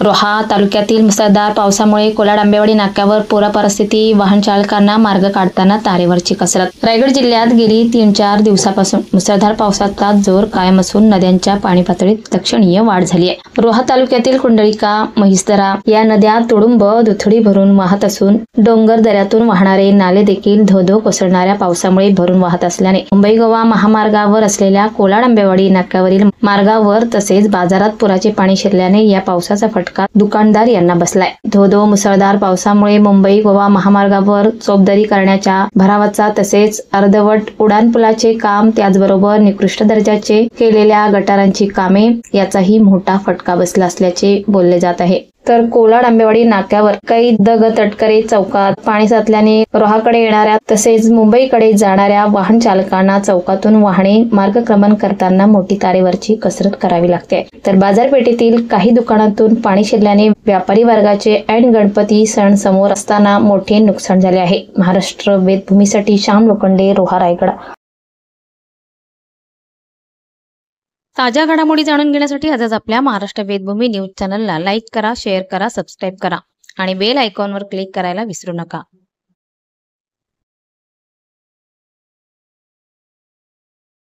रोहा तालुक्यातील मुसळधार पावसामुळे कोलाड आंबेवाडी नाक्यावर पूर परिस्थिती, वाहन चालकांना मार्ग काढताना तारेवरची कसरत। रायगड जिल्ह्यात गेली 3-4 दिवसापासून मुसळधार पावसाचा जोर कायम असून नद्यांच्या पाणी पातळीत लक्षणीय वाढ झाली आहे। रोहा तालुक्यातील कुंडलिका, महिसदरा या नद्या तुडुंब दुथडी भरून वाहत असून डोंगर दऱ्यातून वाहणारे नाले देखील धोधो कोसळणाऱ्या पावसामुळे भरून वाहत असल्याने मुंबई गोवा महामार्गावर असलेल्या कोलाड आंबेवाडी नाक्यावरील मार्गावर तसेच बाजारात पुराचे पाणी शिरल्याने या पावसाचा फटका दुकानदार यांना बसलाय। धोधो मुसळधार पावसामुळे मुंबई गोवा महामार्गावर चोपदरी करण्याच्या भरावाचा तसेच अर्धवट उड्डाणपुलाचे काम, त्याचबरोबर निकृष्ट दर्जाचे केलेल्या गटारांची कामे याचाही मोठा फटका बसला असल्याचे बोलले जात आहे। तर कोलाड आंबेवाडी नाक्यावर काही दग तटकरे चौकात पाणी साचल्याने रोहाकडे येणाऱ्या तसेच मुंबईकडे जाणाऱ्या वाहन चालकांना चौकातून वाहने मार्गक्रमण करताना मोठी तारेवरची कसरत करावी लागते। तर बाजारपेठेतील काही दुकानातून पाणी शिरल्याने व्यापारी वर्गाचे ऐन गणपती सण समोर असताना मोठे नुकसान झाले आहे। महाराष्ट्र वेदभूमीसाठी श्याम लोखंडे, रोहा, रायगड। ताज्या घडामोडी जाणून घेण्यासाठी आजच आपल्या महाराष्ट्र वेदभूमी न्यूज चॅनलला लाईक करा, शेअर करा, सबस्क्राईब करा आणि बेल आयकॉनवर क्लिक करायला विसरू नका।